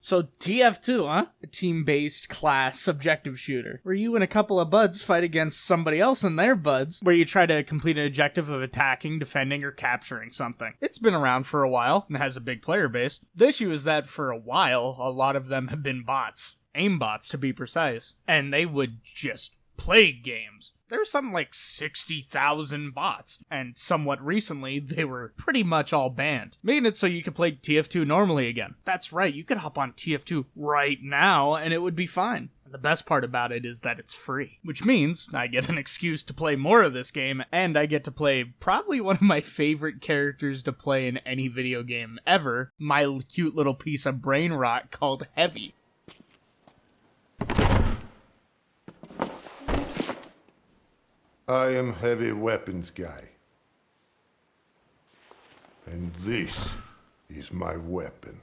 So TF2, huh? A team-based class objective shooter, where you and a couple of buds fight against somebody else and their buds, where you try to complete an objective of attacking, defending, or capturing something. It's been around for a while, and has a big player base. The issue is that for a while, a lot of them have been bots. Aimbots, to be precise. And they would just plague games. There's something like 60,000 bots, and somewhat recently, they were pretty much all banned, making it so you could play TF2 normally again. That's right, you could hop on TF2 right now, and it would be fine. And the best part about it is that it's free, which means I get an excuse to play more of this game, and I get to play probably one of my favorite characters to play in any video game ever, my cute little piece of brain rot called Heavy. I am heavy weapons guy. And this is my weapon.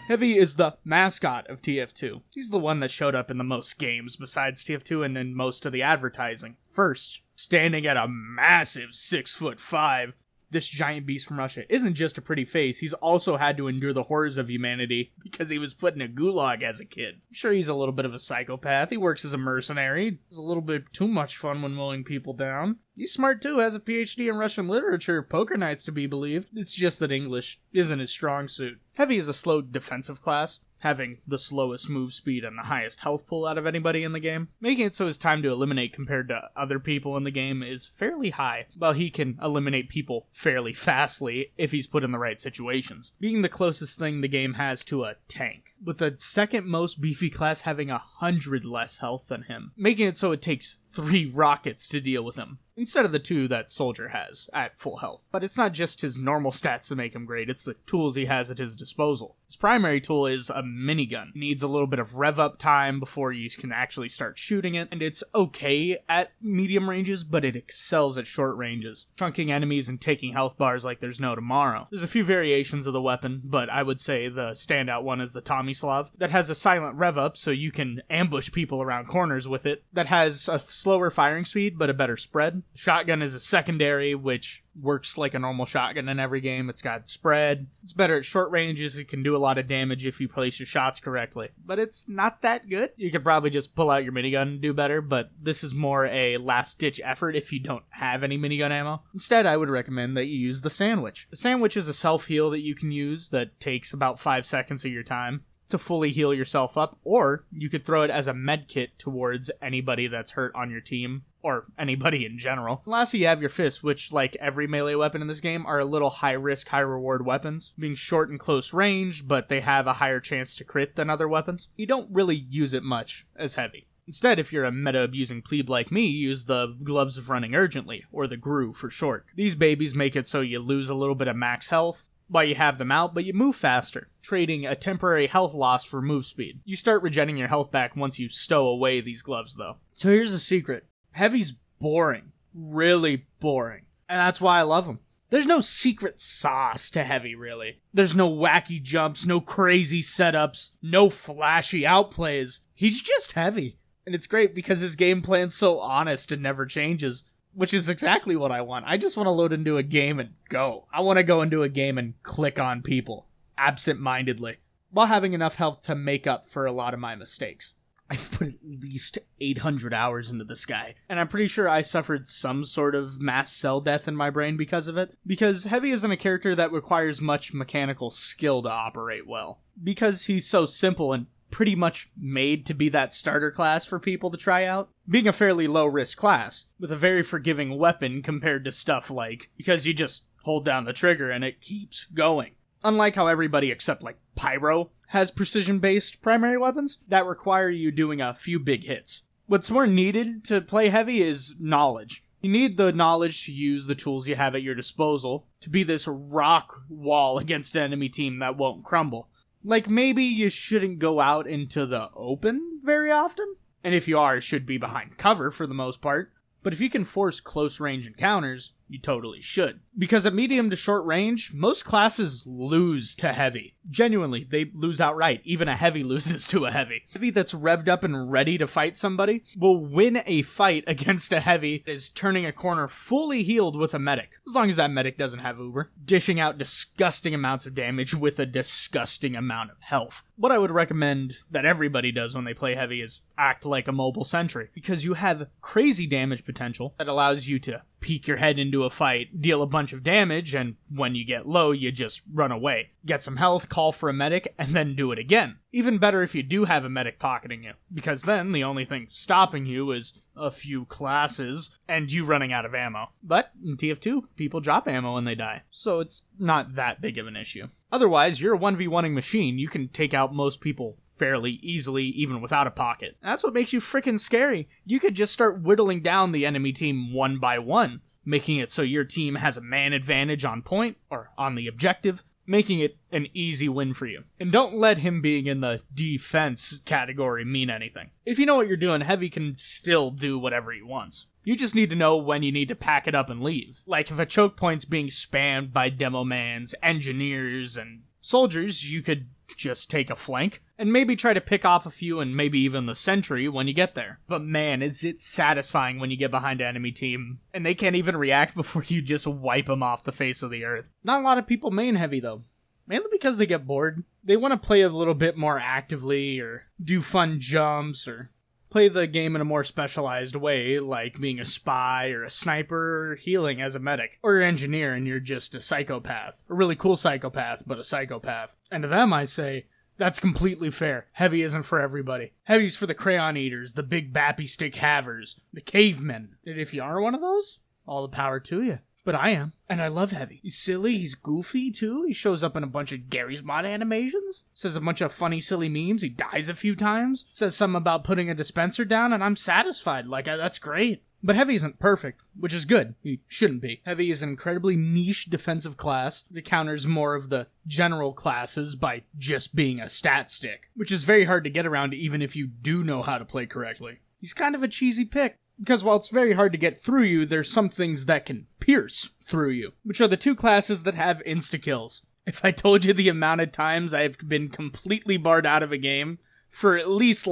Heavy is the mascot of TF2. He's the one that showed up in the most games besides TF2 and in most of the advertising. First, standing at a massive 6'5", this giant beast from Russia isn't just a pretty face, he's also had to endure the horrors of humanity because he was put in a gulag as a kid. I'm sure he's a little bit of a psychopath, he works as a mercenary, has a little bit too much fun when mowing people down. He's smart too, has a PhD in Russian literature, poker nights to be believed. It's just that English isn't his strong suit. Heavy is a slow defensive class, having the slowest move speed and the highest health pool out of anybody in the game, making it so his time to eliminate compared to other people in the game is fairly high, while he can eliminate people fairly fastly if he's put in the right situations, being the closest thing the game has to a tank, with the second most beefy class having 100 less health than him, making it so it takes 3 rockets to deal with him, instead of the 2 that Soldier has at full health. But it's not just his normal stats that make him great, it's the tools he has at his disposal. His primary tool is a minigun. It needs a little bit of rev up time before you can actually start shooting it, and it's okay at medium ranges, but it excels at short ranges, chunking enemies and taking health bars like there's no tomorrow. There's a few variations of the weapon, but I would say the standout one is the Tomislav, that has a silent rev up so you can ambush people around corners with it, that has a slower firing speed but a better spread. Shotgun is a secondary, which works like a normal shotgun in every game. It's got spread. It's better at short ranges. It can do a lot of damage if you place your shots correctly. But it's not that good. You could probably just pull out your minigun and do better, but this is more a last-ditch effort if you don't have any minigun ammo. Instead, I would recommend that you use the Sandwich. The Sandwich is a self-heal that you can use that takes about 5 seconds of your time to fully heal yourself up, or you could throw it as a med kit towards anybody that's hurt on your team, or anybody in general. Lastly, you have your fists, which, like every melee weapon in this game, are a little high-risk, high-reward weapons, being short and close range, but they have a higher chance to crit than other weapons. You don't really use it much as heavy. Instead, if you're a meta-abusing plebe like me, use the Gloves of Running Urgently, or the GRU for short. These babies make it so you lose a little bit of max health while you have them out, but you move faster, trading a temporary health loss for move speed. You start regenerating your health back once you stow away these gloves, though. So here's the secret. Heavy's boring. Really boring. And that's why I love him. There's no secret sauce to Heavy, really. There's no wacky jumps, no crazy setups, no flashy outplays. He's just Heavy. And it's great because his game plan's so honest and never changes, which is exactly what I want. I just want to load into a game and go. I want to go into a game and click on people, absent-mindedly, while having enough health to make up for a lot of my mistakes. I've put at least 800 hours into this guy, and I'm pretty sure I suffered some sort of mass cell death in my brain because of it, because Heavy isn't a character that requires much mechanical skill to operate well, because he's so simple and pretty much made to be that starter class for people to try out, being a fairly low-risk class, with a very forgiving weapon compared to stuff like, because you just hold down the trigger and it keeps going. Unlike how everybody except like Pyro has precision-based primary weapons that require you doing a few big hits. What's more needed to play Heavy is knowledge. You need the knowledge to use the tools you have at your disposal to be this rock wall against an enemy team that won't crumble. Like, maybe you shouldn't go out into the open very often, and if you are, it should be behind cover for the most part. But if you can force close-range encounters, you totally should. Because at medium to short range, most classes lose to heavy. Genuinely, they lose outright. Even a heavy loses to a heavy. Heavy that's revved up and ready to fight somebody will win a fight against a heavy that is turning a corner fully healed with a medic. As long as that medic doesn't have Uber. Dishing out disgusting amounts of damage with a disgusting amount of health. What I would recommend that everybody does when they play heavy is act like a mobile sentry. Because you have crazy damage potential that allows you to peek your head into a fight, deal a bunch of damage, and when you get low, you just run away. Get some health, call for a medic, and then do it again. Even better if you do have a medic pocketing you, because then the only thing stopping you is a few classes and you running out of ammo. But in TF2, people drop ammo when they die, so it's not that big of an issue. Otherwise, you're a 1v1ing machine. You can take out most people fairly easily, even without a pocket. That's what makes you frickin' scary. You could just start whittling down the enemy team one by one, making it so your team has a man advantage on point, or on the objective, making it an easy win for you. And don't let him being in the defense category mean anything. If you know what you're doing, Heavy can still do whatever he wants. You just need to know when you need to pack it up and leave. Like if a choke point's being spammed by demo mans, engineers, and soldiers, you could just take a flank, and maybe try to pick off a few and maybe even the sentry when you get there. But man, is it satisfying when you get behind an enemy team, and they can't even react before you just wipe them off the face of the earth. Not a lot of people main Heavy though. Mainly because they get bored. They want to play a little bit more actively, or do fun jumps, or play the game in a more specialized way, like being a spy or a sniper or healing as a medic. Or an engineer and you're just a psychopath. A really cool psychopath, but a psychopath. And to them I say, that's completely fair. Heavy isn't for everybody. Heavy's for the crayon eaters, the big bappy stick havers, the cavemen. And if you are one of those, all the power to you. But I am, and I love Heavy. He's silly, he's goofy, too. He shows up in a bunch of Gary's Mod animations. Says a bunch of funny, silly memes. He dies a few times. Says something about putting a dispenser down, and I'm satisfied. That's great. But Heavy isn't perfect, which is good. He shouldn't be. Heavy is an incredibly niche defensive class that counters more of the general classes by just being a stat stick, which is very hard to get around even if you do know how to play correctly. He's kind of a cheesy pick. Because while it's very hard to get through you, there's some things that can pierce through you, which are the two classes that have insta-kills. If I told you the amount of times I've been completely barred out of a game for at least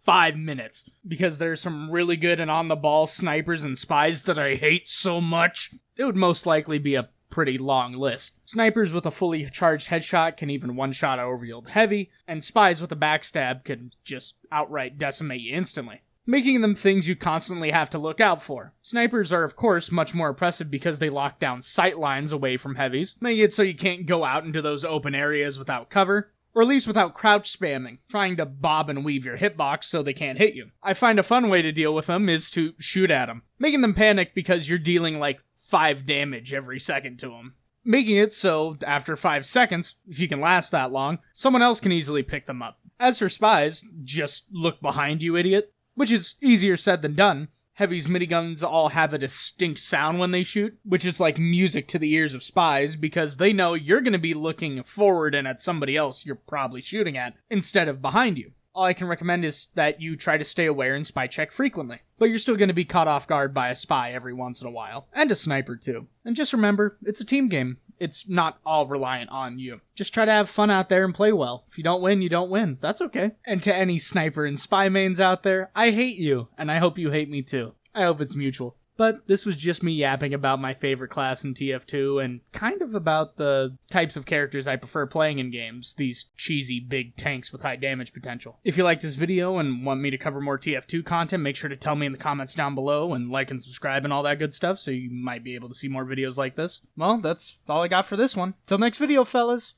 5 minutes, because there's some really good and on-the-ball snipers and spies that I hate so much, it would most likely be a pretty long list. Snipers with a fully charged headshot can even one-shot overyield Heavy, and spies with a backstab can just outright decimate you instantly, making them things you constantly have to look out for. Snipers are, of course, much more oppressive because they lock down sight lines away from heavies, making it so you can't go out into those open areas without cover, or at least without crouch spamming, trying to bob and weave your hitbox so they can't hit you. I find a fun way to deal with them is to shoot at them, making them panic because you're dealing 5 damage every second to them. Making it so, after 5 seconds, if you can last that long, someone else can easily pick them up. As for spies, just look behind you, idiot. Which is easier said than done. Heavy's miniguns all have a distinct sound when they shoot, which is like music to the ears of spies because they know you're going to be looking forward and at somebody else you're probably shooting at, instead of behind you. All I can recommend is that you try to stay aware and spy check frequently. But you're still going to be caught off guard by a spy every once in a while. And a sniper too. And just remember, it's a team game. It's not all reliant on you. Just try to have fun out there and play well. If you don't win, you don't win. That's okay. And to any sniper and spy mains out there, I hate you. And I hope you hate me too. I hope it's mutual. But this was just me yapping about my favorite class in TF2 and kind of about the types of characters I prefer playing in games, these cheesy big tanks with high damage potential. If you like this video and want me to cover more TF2 content, make sure to tell me in the comments down below and like and subscribe and all that good stuff so you might be able to see more videos like this. Well, that's all I got for this one. Till next video, fellas!